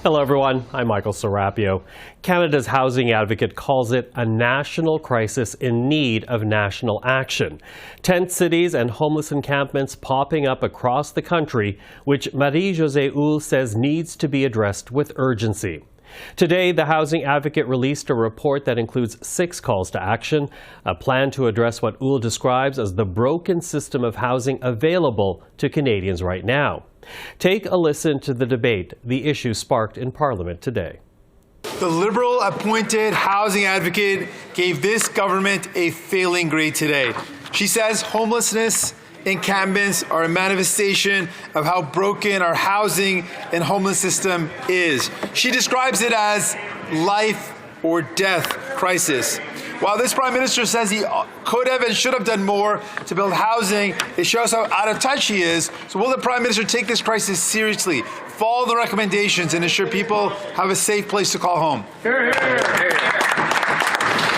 Hello everyone, I'm Michael Serapio. Canada's housing advocate calls it a national crisis in need of national action. Tent cities and homeless encampments popping up across the country, which Marie-Josée Houle says needs to be addressed with urgency. Today, the housing advocate released a report that includes 6 calls to action, a plan to address what Houle describes as the broken system of housing available to Canadians right now. Take a listen to the debate the issue sparked in Parliament today. The Liberal-appointed housing advocate gave this government a failing grade today. She says homelessness encampments are a manifestation of how broken our housing and homeless system is. She describes it as life or death crisis. While this Prime Minister says he could have and should have done more to build housing, it shows how out of touch he is. So will the Prime Minister take this crisis seriously, follow the recommendations, and ensure people have a safe place to call home? Hear, hear, hear.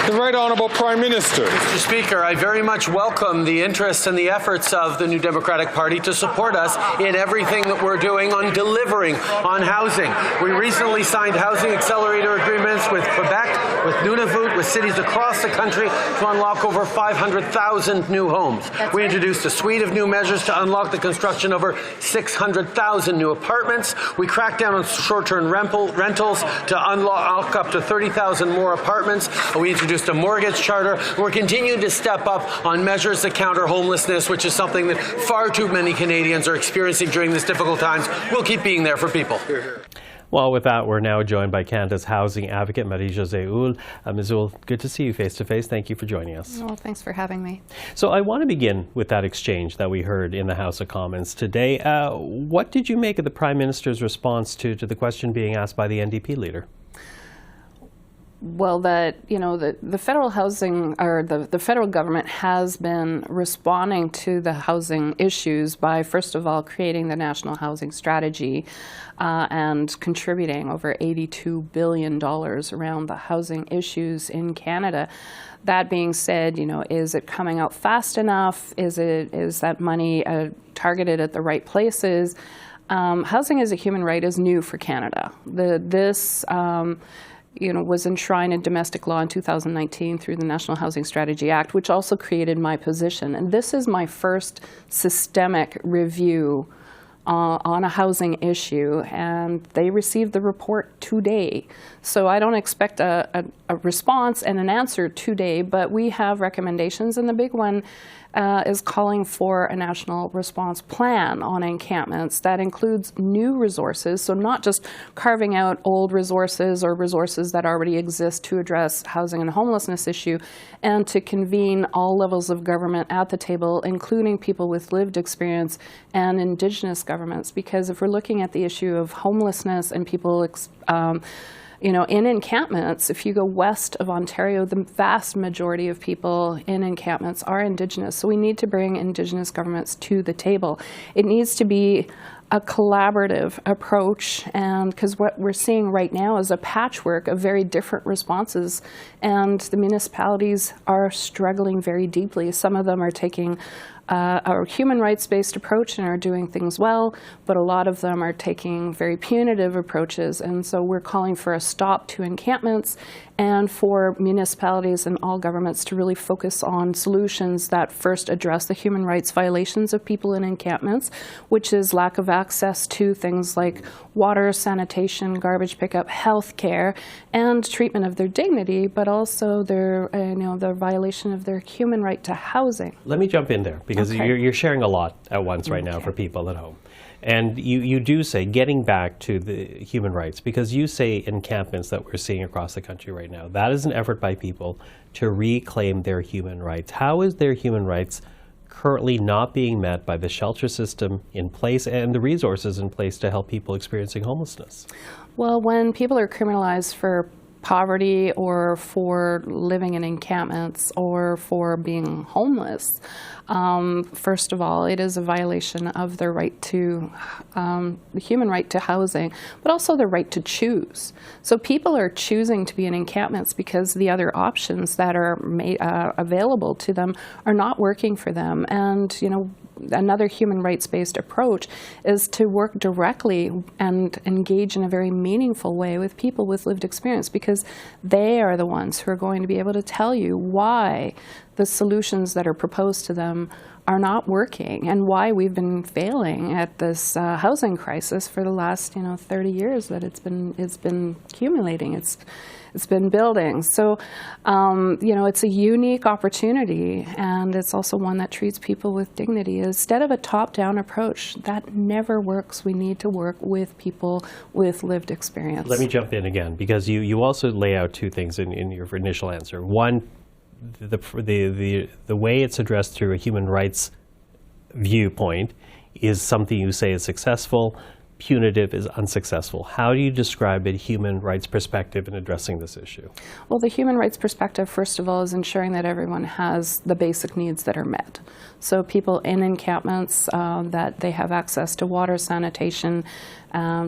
The Right Honourable Prime Minister. Mr. Speaker, I very much welcome the interests and the efforts of the New Democratic Party to support us in everything that we're doing on delivering on housing. We recently signed housing accelerator agreements with Quebec, with Nunavut, with cities across the country to unlock over 500,000 new homes. We introduced a suite of new measures to unlock the construction of over 600,000 new apartments. We cracked down on short-term rentals to unlock up to 30,000 more apartments. We introduced a mortgage charter. We're continuing to step up on measures to counter homelessness, which is something that far too many Canadians are experiencing during these difficult times. We'll keep being there for people. Well, with that, we're now joined by Canada's housing advocate, Marie-Josée Houle. Ms. Houle, good to see you face-to-face. Thank you for joining us. Well, thanks for having me. So I want to begin with that exchange that we heard in the House of Commons today. What did you make of the Prime Minister's response to the question being asked by the NDP leader? Well, the federal housing, or the federal government has been responding to the housing issues by, first of all, creating the National Housing Strategy and contributing over $82 billion around the housing issues in Canada. That being said, is it coming out fast enough? Is that money targeted at the right places? Housing as a human right is new for Canada. Was enshrined in domestic law in 2019 through the National Housing Strategy Act, which also created my position. And this is my first systemic review on a housing issue, and they received the report today. So I don't expect a response and an answer today, but we have recommendations, and the big one is calling for a national response plan on encampments that includes new resources, so not just carving out old resources or resources that already exist to address housing and homelessness issue, and to convene all levels of government at the table, including people with lived experience and Indigenous governments. Because if we're looking at the issue of homelessness and people in encampments, if you go west of Ontario, the vast majority of people in encampments are Indigenous. So we need to bring Indigenous governments to the table. It needs to be a collaborative approach, and because what we're seeing right now is a patchwork of very different responses, and the municipalities are struggling very deeply. Some of them are taking a human rights-based approach and are doing things well, but a lot of them are taking very punitive approaches. And so we're calling for a stop to encampments and for municipalities and all governments to really focus on solutions that first address the human rights violations of people in encampments, which is lack of access to things like water, sanitation, garbage pickup, health care, and treatment of their dignity, but also their, the violation of their human right to housing. Let me jump in there, because you're sharing a lot at once right now for people at home. And you do say, getting back to the human rights, because you say encampments that we're seeing across the country right now, that is an effort by people to reclaim their human rights. How is their human rights currently not being met by the shelter system in place and the resources in place to help people experiencing homelessness? Well, when people are criminalized for poverty or for living in encampments or for being homeless, first of all, it is a violation of their right to, the human right to housing, but also the right to choose. So people are choosing to be in encampments because the other options that are made available to them are not working for them. And another human rights-based approach is to work directly and engage in a very meaningful way with people with lived experience, because they are the ones who are going to be able to tell you why the solutions that are proposed to them are not working and why we've been failing at this housing crisis for the last 30 years that it's been accumulating. It's been building. So, it's a unique opportunity, and it's also one that treats people with dignity. Instead of a top-down approach, that never works. We need to work with people with lived experience. Let me jump in again, because you also lay out two things in your initial answer. One, the way it's addressed through a human rights viewpoint is something you say is successful. Punitive is unsuccessful. How do you describe a human rights perspective in addressing this issue? Well, the human rights perspective, first of all, is ensuring that everyone has the basic needs that are met. So people in encampments, that they have access to water, sanitation,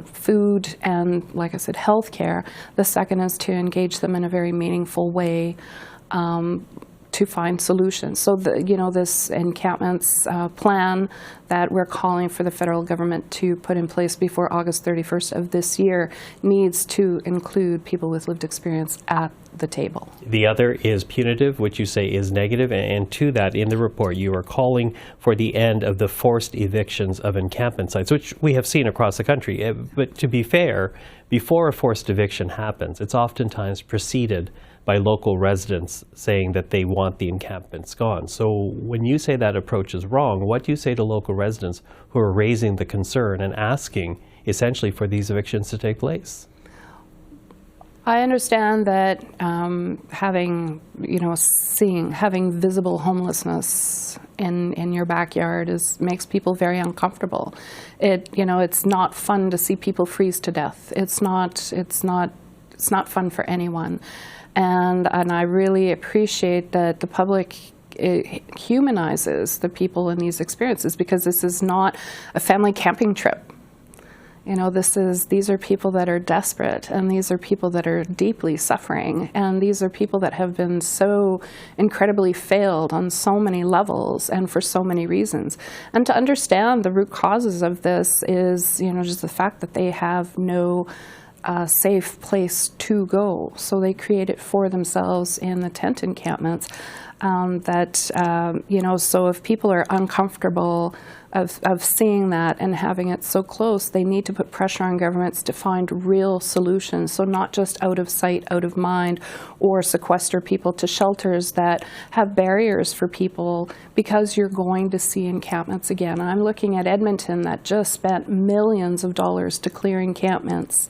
food, and, like I said, health care. The second is to engage them in a very meaningful way to find solutions. So, this encampments plan that we're calling for the federal government to put in place before August 31st of this year needs to include people with lived experience at the table. The other is punitive, which you say is negative, and to that, in the report, you are calling for the end of the forced evictions of encampment sites, which we have seen across the country. But to be fair, before a forced eviction happens, it's oftentimes preceded by local residents saying that they want the encampments gone. So when you say that approach is wrong, what do you say to local residents who are raising the concern and asking essentially for these evictions to take place? I understand that having visible homelessness in your backyard makes people very uncomfortable. It's not fun to see people freeze to death. It's not fun for anyone. And I really appreciate that the public humanizes the people in these experiences, because this is not a family camping trip. These are people that are desperate, and these are people that are deeply suffering, and these are people that have been so incredibly failed on so many levels and for so many reasons. And to understand the root causes of this is, just the fact that they have no safe place to go. So they create it for themselves in the tent encampments. So if people are uncomfortable of seeing that and having it so close, they need to put pressure on governments to find real solutions. So not just out of sight, out of mind, or sequester people to shelters that have barriers for people, because you're going to see encampments again. I'm looking at Edmonton that just spent millions of dollars to clear encampments.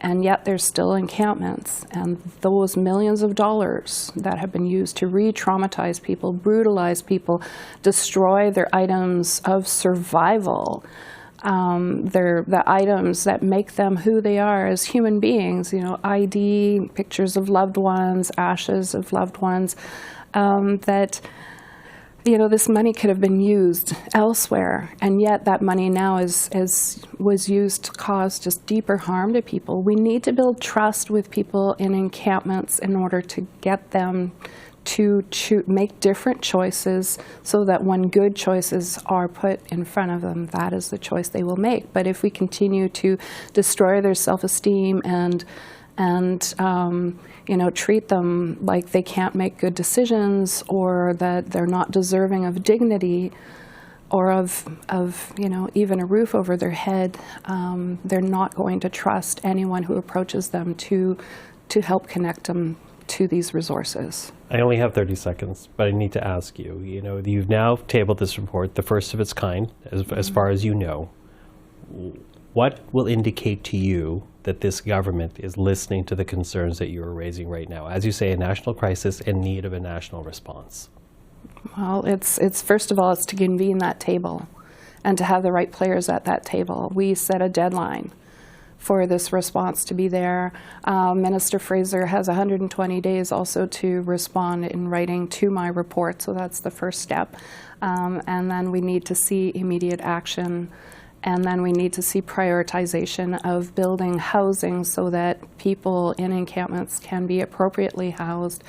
And yet there's still encampments, and those millions of dollars that have been used to re-traumatize people, brutalize people, destroy their items of survival, the items that make them who they are as human beings, ID, pictures of loved ones, ashes of loved ones, this money could have been used elsewhere, and yet that money now was used to cause just deeper harm to people. We need to build trust with people in encampments in order to get them to make different choices, so that when good choices are put in front of them, that is the choice they will make. But if we continue to destroy their self-esteem and treat them like they can't make good decisions, or that they're not deserving of dignity, or of even a roof over their head, they're not going to trust anyone who approaches them to help connect them to these resources. I only have 30 seconds, but I need to ask you, you've now tabled this report, the first of its kind, as far as you know. What will indicate to you that this government is listening to the concerns that you are raising right now? As you say, a national crisis in need of a national response. Well, it's first of all, it's to convene that table and to have the right players at that table. We set a deadline for this response to be there. Minister Fraser has 120 days also to respond in writing to my report, so that's the first step. And then we need to see immediate action. And then we need to see prioritization of building housing so that people in encampments can be appropriately housed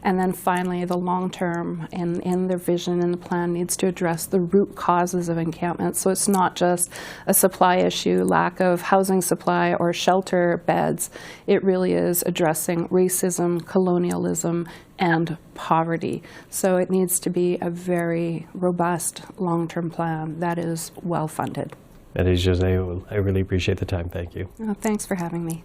And then finally, the long term in their vision and the plan needs to address the root causes of encampments. So it's not just a supply issue, lack of housing supply or shelter beds. It really is addressing racism, colonialism, and poverty. So it needs to be a very robust long-term plan that is well funded. Marie-Josée Houle, I really appreciate the time. Thank you. Thanks for having me.